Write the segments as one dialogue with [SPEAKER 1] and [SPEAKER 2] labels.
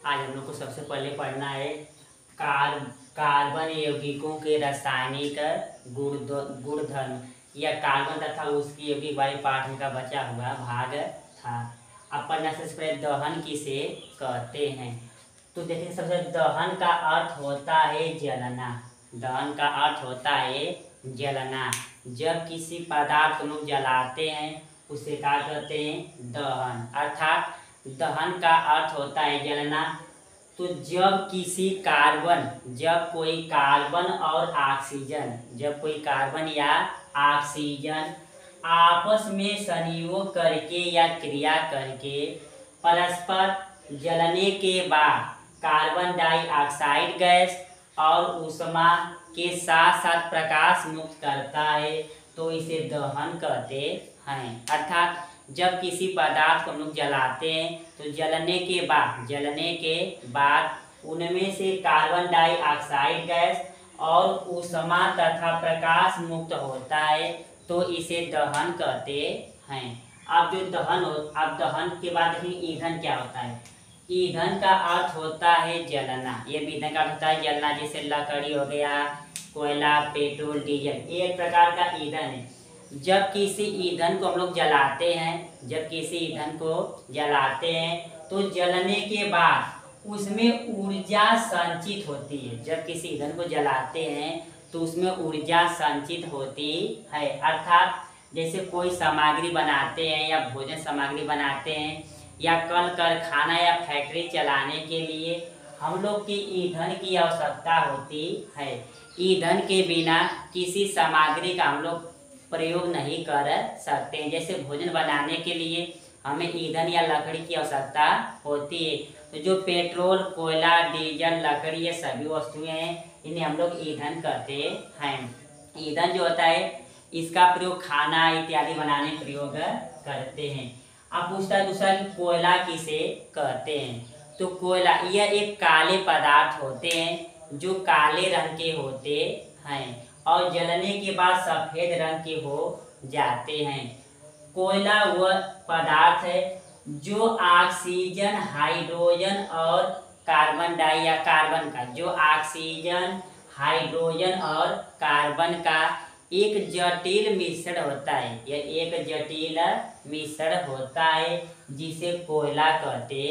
[SPEAKER 1] आज हम लोग को सबसे पहले पढ़ना है कार्बन यौगिकों के रासायनिक गुणधर्म या कार्बन तथा उसकी यौगिक वाले पाठ का बचा हुआ भाग था। अब पढ़ना सबसे पहले दहन किसे कहते हैं। तो देखिए सबसे दहन का अर्थ होता है जलना। दहन का अर्थ होता है जलना। जब किसी पदार्थ को लोग जलाते हैं उसे क्या कहते हैं, दहन। अर्थात दहन का अर्थ होता है जलना। तो जब कोई कार्बन और ऑक्सीजन, जब कोई कार्बन या ऑक्सीजन आपस में संयोग करके या क्रिया करके परस्पर जलने के बाद कार्बन डाइऑक्साइड गैस और ऊष्मा के साथ साथ प्रकाश मुक्त करता है तो इसे दहन कहते हैं। अर्थात जब किसी पदार्थ को हम लोग जलाते हैं तो जलने के बाद उनमें से कार्बन डाइऑक्साइड गैस और ऊष्मा तथा प्रकाश मुक्त होता है तो इसे दहन कहते हैं। अब दहन के बाद देखिए ईंधन क्या होता है। ईंधन का अर्थ होता है जलना। ये भी ईंधन का अर्थ होता है जलना। जैसे लकड़ी हो गया, कोयला, पेट्रोल, डीजल, एक प्रकार का ईंधन है। जब किसी ईंधन को हम लोग जलाते हैं तो जलने के बाद उसमें ऊर्जा संचित होती है। जब किसी ईंधन को जलाते हैं तो उसमें ऊर्जा संचित होती है। अर्थात जैसे कोई सामग्री बनाते हैं या भोजन सामग्री बनाते हैं या कल कारखाना या फैक्ट्री चलाने के लिए हम लोग की ईंधन की आवश्यकता होती है। ईंधन के बिना किसी सामग्री का हम लोग प्रयोग नहीं कर सकते हैं। जैसे भोजन बनाने के लिए हमें ईंधन या लकड़ी की आवश्यकता होती है। तो जो पेट्रोल, कोयला, डीजल, लकड़ी ये सभी वस्तुएं हैं, इन्हें हम लोग ईंधन कहते हैं। ईंधन जो होता है इसका प्रयोग खाना इत्यादि बनाने में प्रयोग करते हैं। अब पूछता है दूसरा कि कोयला किसे कहते हैं। तो कोयला यह एक काले पदार्थ होते हैं जो काले रंग के होते हैं और जलने के बाद सफेद रंग के हो जाते हैं। कोयला वह पदार्थ है जो ऑक्सीजन, हाइड्रोजन और कार्बन का एक जटिल मिश्रण होता है। यह एक जटिल मिश्रण होता है जिसे कोयला कहते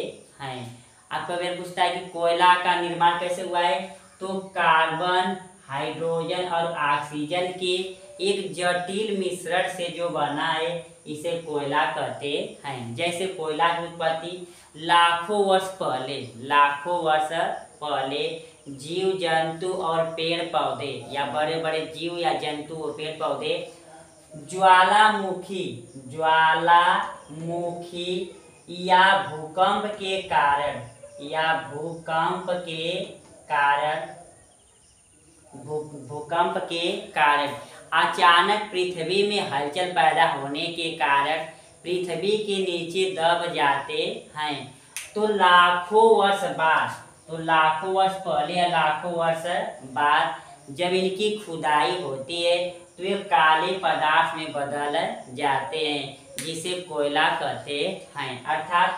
[SPEAKER 1] हैं। आपका वेर पूछता है कि कोयला का निर्माण कैसे हुआ है। तो कार्बन, हाइड्रोजन और ऑक्सीजन के एक जटिल मिश्रण से जो बना है इसे कोयला कहते हैं। जैसे कोयला की उत्पत्ति लाखों वर्ष पहले जीव जंतु और पेड़ पौधे या बड़े बड़े जीव या जंतु और पेड़ पौधे ज्वालामुखी या भूकंप के कारण अचानक पृथ्वी में हलचल पैदा होने के कारण पृथ्वी के नीचे दब जाते हैं। तो लाखों वर्ष पहले या लाखों वर्ष बाद जब इनकी खुदाई होती है तो ये काले पदार्थ में बदल जाते हैं जिसे कोयला कहते हैं। अर्थात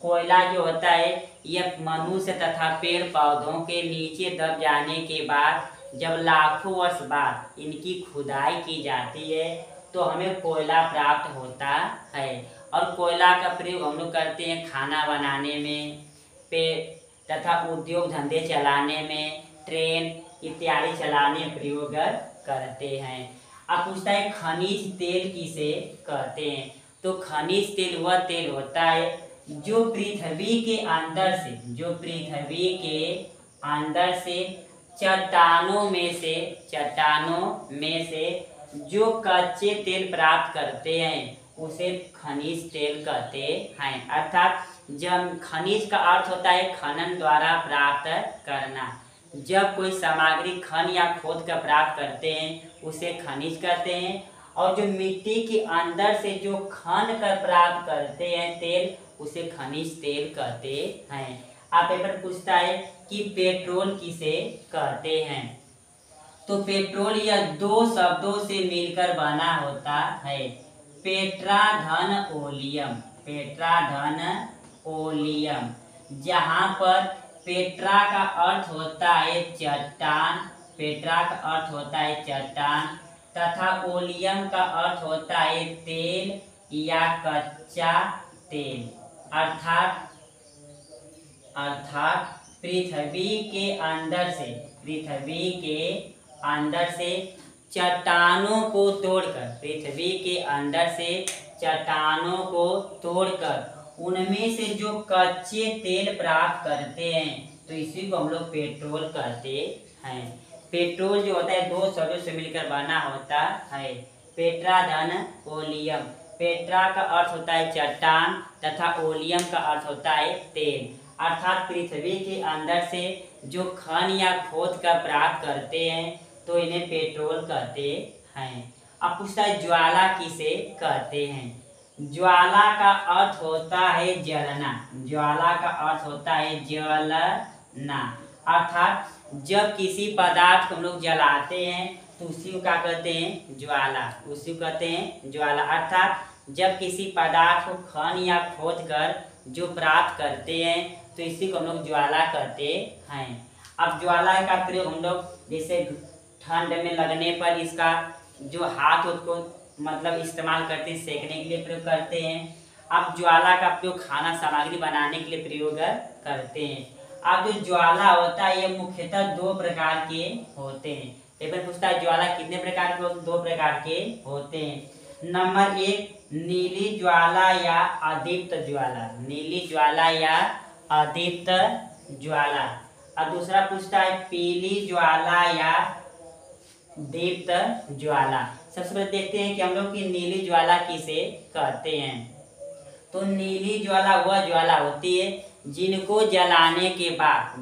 [SPEAKER 1] कोयला जो होता है यह मनुष्य तथा पेड़ पौधों के नीचे दब जाने के बाद जब लाखों वर्ष बाद इनकी खुदाई की जाती है तो हमें कोयला प्राप्त होता है। और कोयला का प्रयोग हम लोग करते हैं खाना बनाने में, तथा उद्योग धंधे चलाने में, ट्रेन इत्यादि चलाने में प्रयोग करते हैं। अब पूछता है खनिज तेल किसे कहते हैं। तो खनिज तेल वह तेल होता है जो पृथ्वी के अंदर से चट्टानों में से जो कच्चे तेल प्राप्त करते हैं उसे खनिज तेल कहते हैं। अर्थात जब खनिज का अर्थ होता है खनन द्वारा प्राप्त करना। जब कोई सामग्री खन या खोद कर प्राप्त करते हैं उसे खनिज कहते हैं। और जो मिट्टी के अंदर से जो खन कर प्राप्त करते हैं तेल उसे खनिज तेल कहते हैं। आप पेपर पूछता है कि पेट्रोल किसे कहते हैं। तो पेट्रोल यह दो शब्दों से मिलकर बना होता है, पेट्रा धन ओलियम। जहाँ पर पेट्रा का अर्थ होता है चट्टान, पेट्रा का अर्थ होता है चट्टान, तथा ओलियम का अर्थ होता है तेल या कच्चा तेल। अर्थात पृथ्वी के अंदर से चट्टानों को तोड़कर, पृथ्वी के अंदर से चट्टानों को तोड़कर उनमें से जो कच्चे तेल प्राप्त करते हैं तो इसी को हम लोग पेट्रोल कहते हैं। पेट्रोल जो होता है दो शब्दों से मिलकर बना होता है, पेट्रा धन ओलियम। पेट्रा का अर्थ होता है चट्टान तथा ओलियम का अर्थ होता है तेल। अर्थात पृथ्वी के अंदर से जो खन या खोद कर प्राप्त करते हैं तो इन्हें पेट्रोल कहते हैं। अब पूछता है ज्वाला किसे कहते हैं। ज्वाला का अर्थ होता है जलना, ज्वाला का अर्थ होता है जलना। अर्थात जब किसी पदार्थ को हम लोग जलाते हैं तो उसी को क्या कहते हैं, ज्वाला, उसी को कहते हैं ज्वाला। अर्थात जब किसी पदार्थ को खन या खोद कर जो प्राप्त करते हैं तो इसी को हम लोग ज्वाला कहते हैं। अब ज्वाला का प्रयोग हम लोग जैसे ठंड में लगने पर इसका जो हाथ उसको मतलब इस्तेमाल करते हैं, सेकने के लिए प्रयोग करते हैं। अब ज्वाला का प्रयोग खाना सामग्री बनाने के लिए प्रयोग करते हैं। अब जो ज्वाला होता है ये मुख्यतः दो प्रकार के होते हैं। पेपर पूछता है ज्वाला कितने प्रकार के, दो प्रकार के होते हैं। नंबर 1 नीली ज्वाला या अदीप्त ज्वाला, नीली ज्वाला या अदीप्त ज्वाला। और दूसरा पूछता है पीली ज्वाला या दीप्त ज्वाला। सबसे पहले देखते हैं कि हम लोग की नीली ज्वाला किसे कहते हैं। तो नीली ज्वाला वह ज्वाला होती है जिनको जलाने के बाद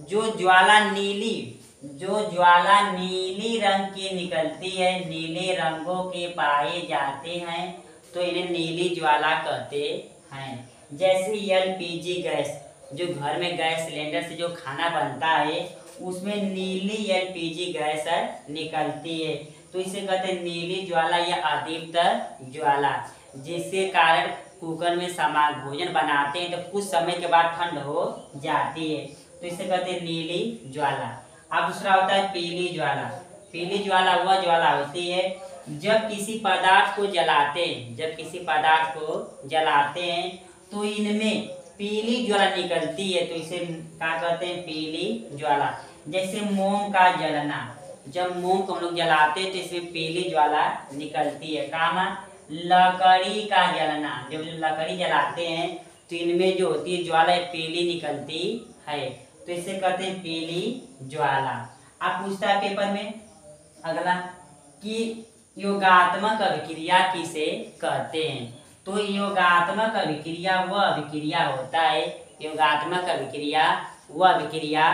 [SPEAKER 1] जो ज्वाला नीली रंग की निकलती है, नीले रंगों के पाए जाते हैं तो इन्हें नीली ज्वाला कहते हैं। जैसे एलपीजी गैस, जो घर में गैस सिलेंडर से जो खाना बनता है उसमें नीली एलपीजी गैस निकलती है तो इसे कहते हैं नीली ज्वाला या अदीप्त ज्वाला। जिसके कारण कुकर में भोजन बनाते हैं तो कुछ समय के बाद ठंड हो जाती है तो इसे कहते हैं नीली ज्वाला। अब दूसरा होता है पीली ज्वाला। पीली ज्वाला वह ज्वाला होती है जब किसी पदार्थ को जलाते हैं तो इनमें पीली ज्वाला निकलती है तो इसे क्या कहते हैं, पीली ज्वाला। जैसे मोम का जलना, जब मोम को हम लोग जलाते हैं तो इसमें पीली ज्वाला निकलती है। काम लकड़ी का जलना, जब लकड़ी जलाते हैं तो इनमें जो होती है ज्वाला पीली निकलती है तो इसे कहते हैं पीली ज्वाला। आप पूछता है पेपर में अगला कि योगात्मक अभिक्रिया किसे कहते हैं। तो योगात्मक अभिक्रिया वह अभिक्रिया होता है, योगात्मक अभिक्रिया वह अभिक्रिया